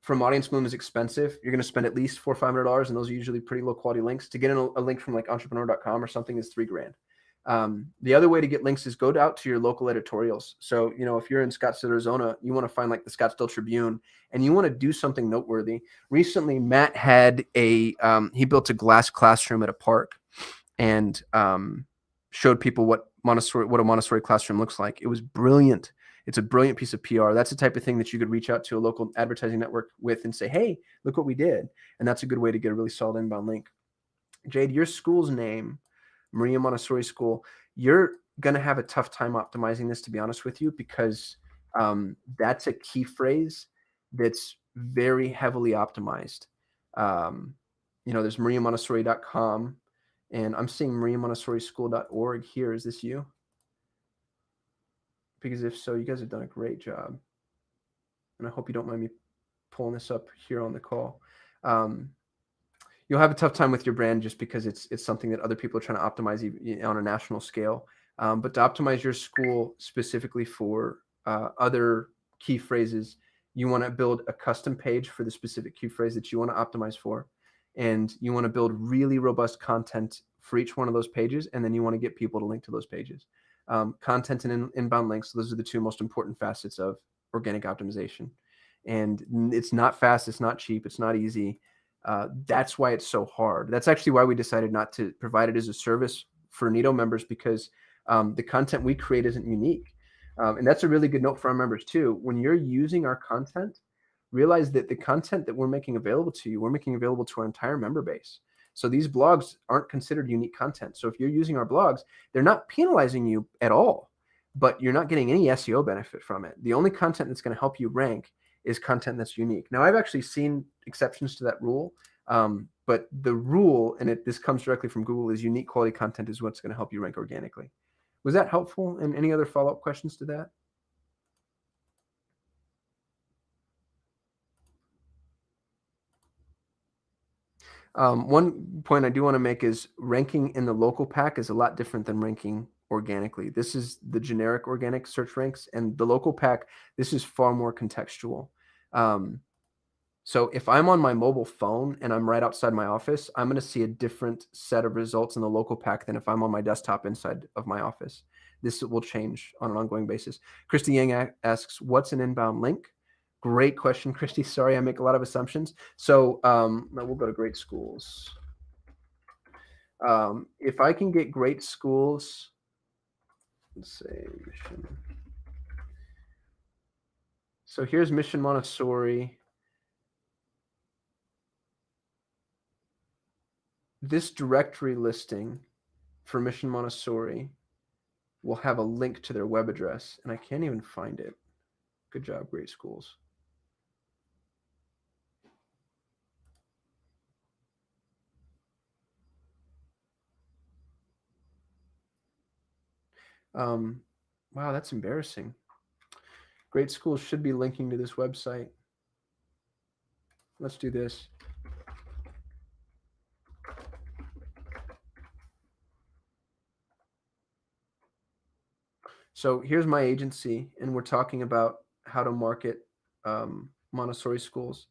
from Audience Bloom is expensive. You're going to spend at least $400 or $500, and those are usually pretty low quality links. To get a link from like entrepreneur.com or something is $3,000. The other way to get links is go out to your local editorials. So, if you're in Scottsdale, Arizona, you want to find like the Scottsdale Tribune and you want to do something noteworthy. Recently, Matt had he built a glass classroom at a park and showed people what a Montessori classroom looks like. It was brilliant. It's a brilliant piece of PR. That's the type of thing that you could reach out to a local advertising network with and say, hey, look what we did. And that's a good way to get a really solid inbound link. Jade, your school's name, Maria Montessori School, you're going to have a tough time optimizing this, to be honest with you, because that's a key phrase that's very heavily optimized. There's mariamontessori.com, and I'm seeing mariamontessorischool.org here. Is this you? Because if so, you guys have done a great job. And I hope you don't mind me pulling this up here on the call. You'll have a tough time with your brand just because it's something that other people are trying to optimize on a national scale. But to optimize your school specifically for other key phrases, you want to build a custom page for the specific key phrase that you want to optimize for. And you want to build really robust content for each one of those pages. And then you want to get people to link to those pages. Content and inbound links, those are the two most important facets of organic optimization. And it's not fast, it's not cheap, it's not easy. That's why it's so hard. That's actually why we decided not to provide it as a service for Neato members, because the content we create isn't unique. And that's a really good note for our members too. When you're using our content, realize that the content that we're making available to you, we're making available to our entire member base. So these blogs aren't considered unique content. So if you're using our blogs, they're not penalizing you at all, but you're not getting any SEO benefit from it. The only content that's going to help you rank is content that's unique. Now, I've actually seen exceptions to that rule, but the rule, and this comes directly from Google, is unique quality content is what's going to help you rank organically. Was that helpful? And any other follow-up questions to that? One point I do want to make is ranking in the local pack is a lot different than ranking organically. This is the generic organic search ranks, and the local pack, this is far more contextual. So if I'm on my mobile phone and I'm right outside my office, I'm going to see a different set of results in the local pack than if I'm on my desktop inside of my office. This will change on an ongoing basis. Christy Yang asks, what's an inbound link? Great question, Christy. Sorry, I make a lot of assumptions. So we'll go to great schools. If I can get great schools, let's say Mission. So here's Mission Montessori. This directory listing for Mission Montessori will have a link to their web address, and I can't even find it. Good job, great schools. Wow, that's embarrassing. Great schools should be linking to this website. Let's do this. So here's my agency, and we're talking about how to market Montessori schools.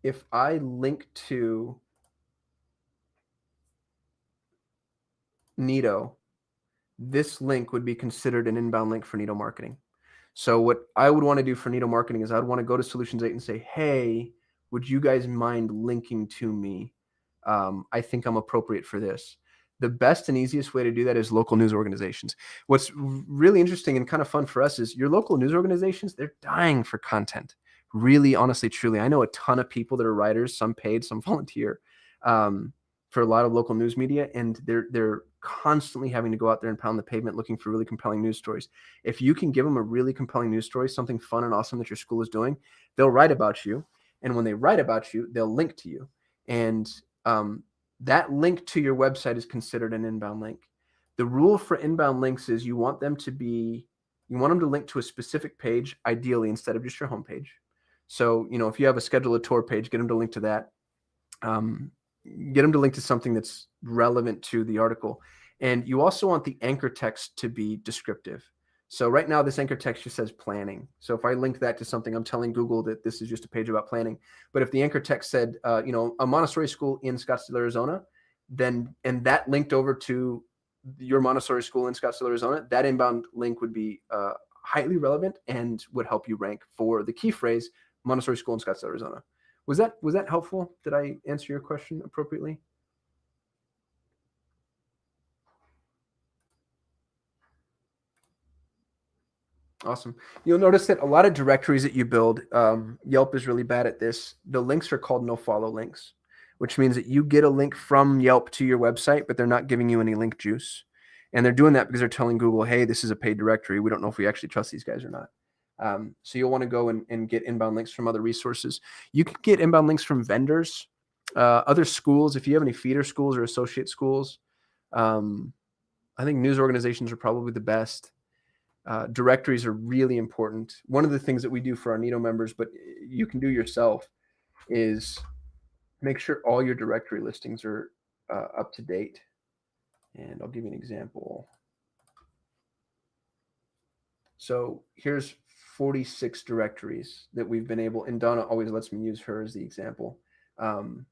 If I link to Neato, this link would be considered an inbound link for Neato marketing. So what I would want to do for Neato marketing is I'd want to go to Solutions 8 and say, hey, would you guys mind linking to me? I think I'm appropriate for this. The best and easiest way to do that is local news organizations. What's really interesting and kind of fun for us is your local news organizations, they're dying for content. Really, honestly, truly. I know a ton of people that are writers, some paid, some volunteer, for a lot of local news media, and they're constantly having to go out there and pound the pavement looking for really compelling news stories. If you can give them a really compelling news story, something fun and awesome that your school is doing, they'll write about you. And when they write about you, they'll link to you. And that link to your website is considered an inbound link. The rule for inbound links is you want them to link to a specific page, ideally, instead of just your homepage. So, if you have a schedule a tour page, get them to link to that. Get them to link to something that's relevant to the article. And you also want the anchor text to be descriptive. So right now, this anchor text just says planning. So if I link that to something, I'm telling Google that this is just a page about planning. But if the anchor text said, a Montessori school in Scottsdale, Arizona, and that linked over to your Montessori school in Scottsdale, Arizona, that inbound link would be highly relevant and would help you rank for the key phrase Montessori school in Scottsdale, Arizona. Was that helpful? Did I answer your question appropriately? Awesome. You'll notice that a lot of directories that you build, Yelp is really bad at this. The links are called Nofollow Links, which means that you get a link from Yelp to your website, but they're not giving you any link juice. And they're doing that because they're telling Google, hey, this is a paid directory. We don't know if we actually trust these guys or not. So you'll want to go and get inbound links from other resources. You can get inbound links from vendors, other schools. If you have any feeder schools or associate schools, I think news organizations are probably the best. Directories are really important. One of the things that we do for our Neato members, but you can do yourself, is make sure all your directory listings are up to date. And I'll give you an example. So here's 46 directories that we've been able, and Donna always lets me use her as the example.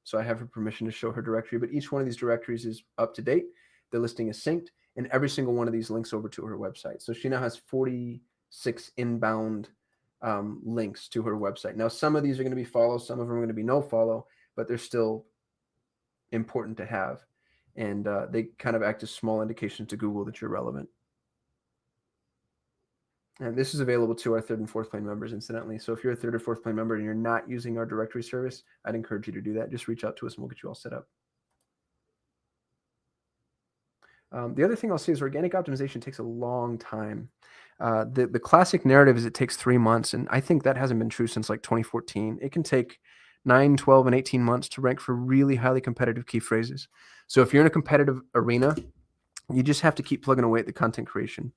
So I have her permission to show her directory, but each one of these directories is up to date. The listing is synced, and every single one of these links over to her website. So she now has 46 inbound links to her website. Now, some of these are going to be follow, some of them are going to be no follow, but they're still important to have. And they kind of act as small indications to Google that you're relevant. And this is available to our third and fourth plane members, incidentally. So if you're a third or fourth plane member and you're not using our directory service, I'd encourage you to do that. Just reach out to us and we'll get you all set up. The other thing I'll say is organic optimization takes a long time. The classic narrative is it takes 3 months, and I think that hasn't been true since like 2014. It can take 9, 12, and 18 months to rank for really highly competitive key phrases. So if you're in a competitive arena, you just have to keep plugging away at the content creation.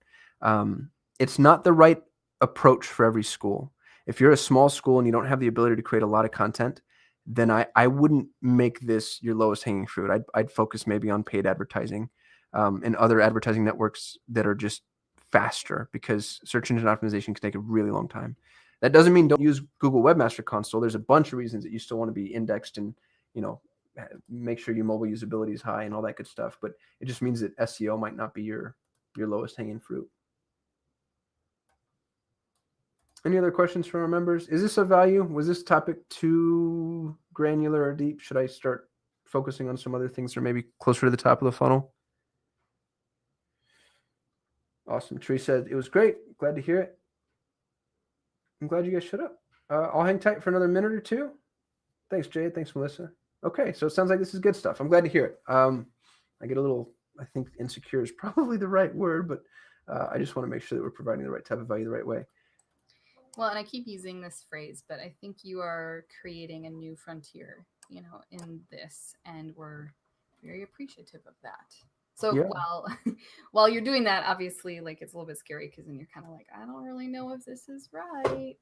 It's not the right approach for every school. If you're a small school and you don't have the ability to create a lot of content, then I wouldn't make this your lowest hanging fruit. I'd focus maybe on paid advertising and other advertising networks that are just faster, because search engine optimization can take a really long time. That doesn't mean don't use Google Webmaster Console. There's a bunch of reasons that you still want to be indexed and, make sure your mobile usability is high and all that good stuff. But it just means that SEO might not be your lowest hanging fruit. Any other questions from our members? Is this of value? Was this topic too granular or deep? Should I start focusing on some other things that are maybe closer to the top of the funnel? Awesome. Tree said it was great. Glad to hear it. I'm glad you guys showed up. I'll hang tight for another minute or two. Thanks, Jade. Thanks, Melissa. Okay, so it sounds like this is good stuff. I'm glad to hear it. I get a little, I think insecure is probably the right word, but I just want to make sure that we're providing the right type of value the right way. Well, and I keep using this phrase, but I think you are creating a new frontier, in this, and we're very appreciative of that. So Yeah. while you're doing that, obviously, like, it's a little bit scary, because then you're kind of like, I don't really know if this is right.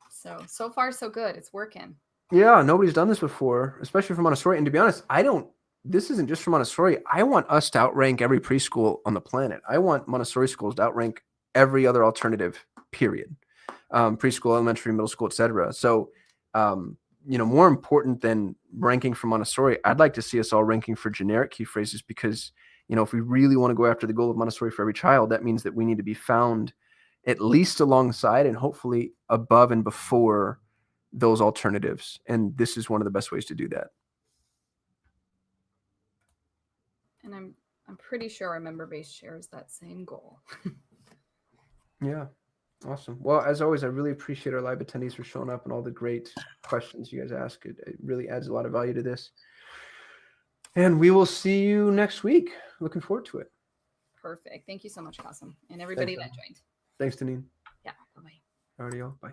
So far, so good. It's working. Yeah, nobody's done this before, especially for Montessori. And to be honest, this isn't just for Montessori. I want us to outrank every preschool on the planet. I want Montessori schools to outrank every other alternative, period. Preschool, elementary, middle school, etc. So, more important than ranking for Montessori, I'd like to see us all ranking for generic key phrases, because, if we really want to go after the goal of Montessori for every child, that means that we need to be found at least alongside and hopefully above and before those alternatives. And this is one of the best ways to do that. And I'm pretty sure our member base shares that same goal. Yeah. Awesome. Well, as always, I really appreciate our live attendees for showing up and all the great questions you guys ask. It really adds a lot of value to this. And we will see you next week. Looking forward to it. Perfect. Thank you so much, Qasim, and everybody that joined. Thanks, Deneen. Yeah. Bye-bye. Alrighty, y'all. Bye.